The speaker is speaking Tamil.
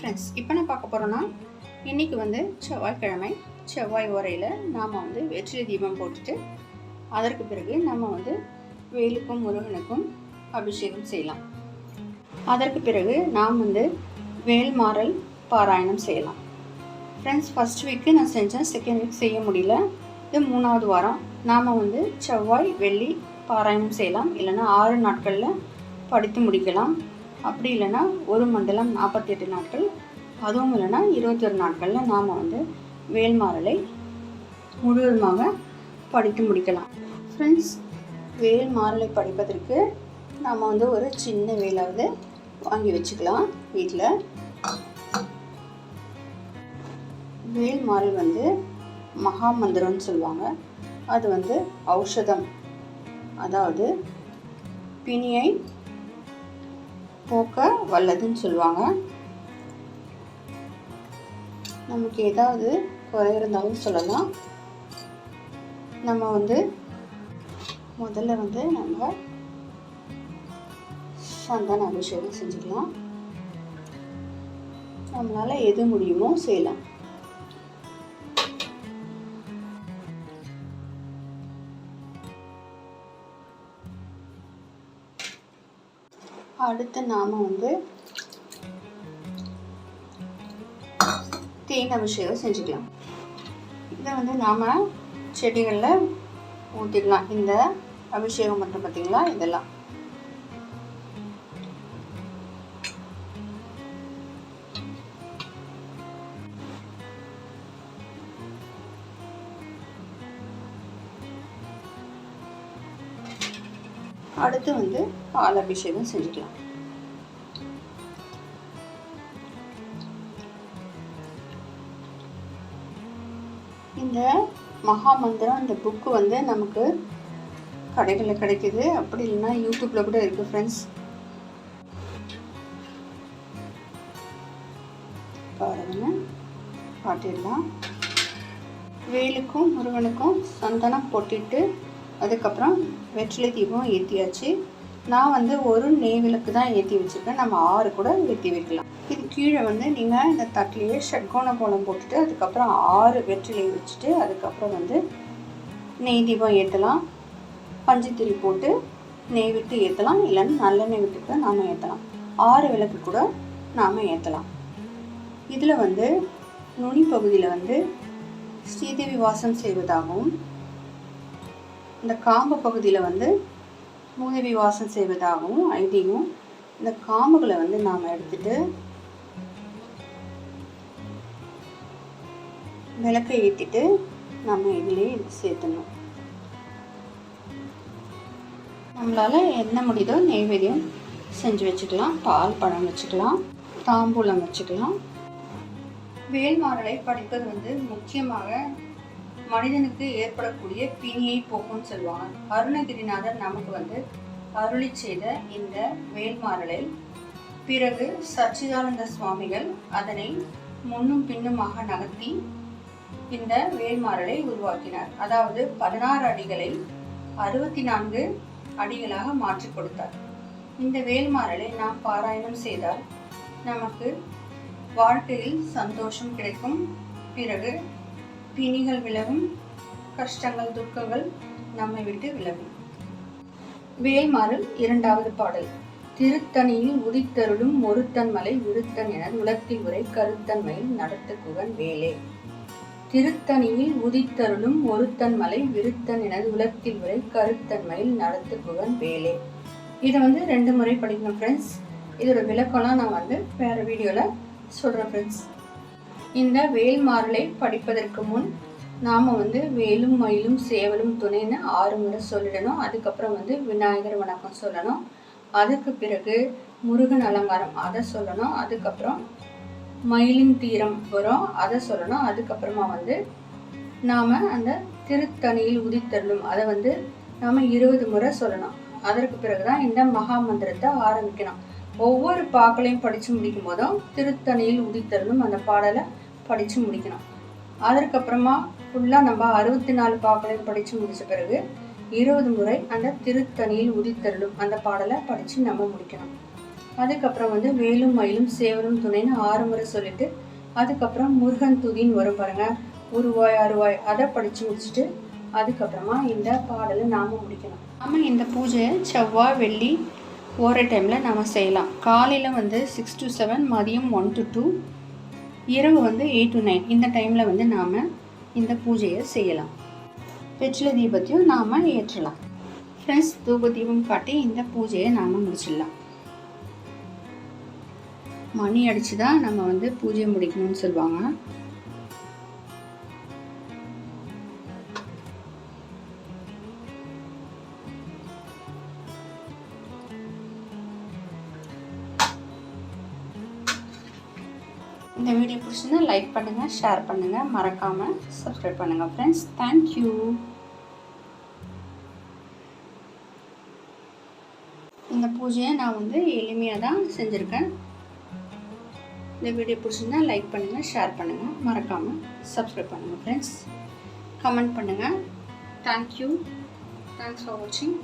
ஃப்ரெண்ட்ஸ், இப்போ நான் பார்க்க போகிறோன்னா இன்றைக்கி செவ்வாய்க்கிழமை. செவ்வாய் உரையில் நாம் வெற்றிலை தீபம் போட்டுட்டு அதற்கு பிறகு நம்ம வேலுக்கும் முருகனுக்கும் அபிஷேகம் செய்யலாம். அதற்கு பிறகு நாம் வேல்மாறல் பாராயணம் செய்யலாம். ஃப்ரெண்ட்ஸ், ஃபஸ்ட் வீக்கு நான் செஞ்சேன், செகண்ட் வீக் செய்ய முடியல. இது 3வது வாரம். நாம் செவ்வாய் வெள்ளி பாராயணம் செய்யலாம். இல்லைன்னா 6 நாட்களில் படித்து முடிக்கலாம். அப்படி இல்லைன்னா ஒரு மண்டலம் 48 நாட்கள், அதுவும் இல்லைன்னா 21 நாட்களில் நாம் வேல்மாறலை முழுவதுமாக படித்து முடிக்கலாம். ஃப்ரெண்ட்ஸ், வேல்மாறலை படிப்பதற்கு நாம் ஒரு சின்ன வேலாவது வாங்கி வச்சுக்கலாம் வீட்டில். வேல்மாறல் மகா மந்திரம்னு சொல்லுவாங்க. அது ஔஷதம், அதாவது பிணியை போக்க வல்லதுன்னு சொல்லுவாங்க. நமக்கு ஏதாவது குறை இருந்தாலும் சொல்லலாம். நம்ம முதல்ல நம்ம சந்தன அபிஷேகம் செஞ்சுக்கலாம். நம்மளால் எது முடியுமோ செய்யலாம். அடுத்து நாம் தேன் அபிஷேகம் செஞ்சுக்கலாம். இதை நாம் செடிகளில் ஊற்றிக்கலாம். இந்த அபிஷேகம் மட்டும் பார்த்தீங்களா, இதெல்லாம் அடுத்து பால் அபிஷேகம் செஞ்சுக்கலாம். இந்த மகா மந்திரம், இந்த புக்கு நமக்கு கடைகளில் கிடைக்குது. அப்படி இல்லைன்னா யூடியூப்பில் கூட இருக்குது ஃப்ரெண்ட்ஸ். பாருங்க, காட்டிடலாம். வேலுக்கும் முருகனுக்கும் சந்தனம் போட்டுட்டு அதுக்கப்புறம் வெற்றிலை தீபம் ஏற்றியாச்சு. நான் ஒரு நெய் விளக்கு தான் ஏற்றி வச்சுருக்கேன். நம்ம 6 கூட ஏற்றி வைக்கலாம். இது கீழே நீங்கள் இந்த தட்டிலேயே ஷட்கோண கோலம் போட்டுட்டு அதுக்கப்புறம் 6 வெற்றிலை வச்சுட்டு அதுக்கப்புறம் நெய் தீபம் ஏற்றலாம். பஞ்சுத்திரி போட்டு நெய் விட்டு ஏற்றலாம். இல்லைன்னா நல்லெண்ணெய் விட்டு கூட நாம் ஏற்றலாம். 6 விளக்கு கூட நாம் ஏற்றலாம். இதில் நுனி பகுதியில் ஸ்ரீதேவி வாசம் செய்வதாகவும், இந்த காம்பு பகுதியில் மூதேவி வாசம் செய்வதாகவும் ஐதீகம். இந்த காம்புகளை நாம் எடுத்துட்டு விளக்கை ஏற்றிட்டு நம்ம இதிலே சேர்த்தணும். நம்மளால் என்ன முடியுதோ நெய்வேத்தியம் செஞ்சு வச்சுக்கலாம். பால் பழம் வச்சுக்கலாம், தாம்பூலம் வச்சுக்கலாம். வேல்மாறலை படிப்பது முக்கியமாக மனிதனுக்கு ஏற்படக்கூடிய பிணியை போக்கும்னு சொல்லுவாங்க. அருணகிரிநாதர் நமக்கு அருளி செய்த இந்த வேல்மாறலை பிறகு சச்சிதானந்த சுவாமிகள் அதனை முன்னும் பின்னுமாக நகர்த்தி இந்த வேல்மாறலை உருவாக்கினார். அதாவது 16 அடிகளை 64 அடிகளாக மாற்றி கொடுத்தார். இந்த வேல்மாறலை நாம் பாராயணம் செய்தால் நமக்கு வாழ்க்கையில் சந்தோஷம் கிடைக்கும். பிறகு பிணிகள் விலகும், கஷ்டங்கள் துக்கங்கள் நம்மை விட்டு விலகும். வேல்மாறல் 2வது பாடல். திருத்தணியில் உதித்தருளும் ஒருத்தன் மலை விருத்தன் என உலத்தில் உரை கருத்தன் மயில் நடத்து குகன் வேலே. திருத்தணியில் உதித்தருளும் ஒருத்தன் மலை விருத்தன் என உலத்தில் உரை கருத்தன் மயில் நடத்து குகன் வேலே. இதை 2 முறை படிக்கணும் ஃப்ரெண்ட்ஸ். இதோட விளக்கம்லாம் நான் வேற வீடியோவில் சொல்கிறேன் ஃப்ரெண்ட்ஸ். இந்த வேல்மாறலை படிப்பதற்கு முன் நாம் வேலும் மயிலும் சேவலும் துணைன்னு 6 முறை சொல்லிடணும். அதுக்கப்புறம் விநாயகர் வணக்கம் சொல்லணும். அதுக்கு பிறகு முருகன் அலங்காரம் அதை சொல்லணும். அதுக்கப்புறம் மயிலின் தீரம் வரும், அதை சொல்லணும். அதுக்கப்புறமா நாம் அந்த திருத்தணியில் உதித்தருளும் அதை நாம் 20 முறை சொல்லணும். அதற்கு பிறகுதான் இந்த மகா மந்திரத்தை ஆரம்பிக்கணும். ஒவ்வொரு பாக்களையும் படித்து முடிக்கும் போதும் திருத்தணியில் உதித்தருளும் அந்த பாடலை படித்து முடிக்கணும். அதற்கப்புறமா ஃபுல்லாக நம்ம 64 பாக்களையும் படித்து முடித்த பிறகு 20 முறை அந்த திருத்தணியில் உதித்தருளும் அந்த பாடலை படித்து நம்ம முடிக்கணும். அதுக்கப்புறம் வந்து வேலும் மயிலும் சேவலும் துணைன்னு 6 முறை சொல்லிட்டு அதுக்கப்புறம் முருகன் துதின்னு வரும் பாருங்க, உருவாய் அருவாய், அதை படித்து முடிச்சுட்டு அதுக்கப்புறமா இந்த பாடலை நாம் முடிக்கலாம். நாம் இந்த பூஜையை செவ்வாய் வெள்ளி ஓர டைமில் நாம் செய்யலாம். காலையில் வந்து 6 to 7, மதியம் 1 to 2, இரவு வந்து 8 to 9 இந்த டைமில் வந்து நாம் இந்த பூஜையை செய்யலாம். வெற்றிலை தீபத்தையும் நாம் ஏற்றலாம். ஃப்ரெண்ட்ஸ், தூப தீபம் காட்டி இந்த பூஜையை நாம் முடிச்சிடலாம். மணி அடித்து தான் நம்ம வந்து பூஜையை முடிக்கணும்னு சொல்லுவாங்க. இந்த வீடியோ பிடிச்சிருந்தா லைக் பண்ணுங்கள், ஷேர் பண்ணுங்கள், மறக்காமல் சப்ஸ்கிரைப் பண்ணுங்கள். Friends, thank you. இந்த பூஜையை நான் வந்து எளிமையாக தான் செஞ்சுருக்கேன். இந்த வீடியோ பிடிச்சிருந்தா லைக் பண்ணுங்கள், ஷேர் பண்ணுங்கள், மறக்காமல் சப்ஸ்கிரைப் பண்ணுங்கள். ஃப்ரெண்ட்ஸ், கமெண்ட் பண்ணுங்கள். தேங்க்யூ. தேங்க்ஸ் ஃபார் வாட்சிங்.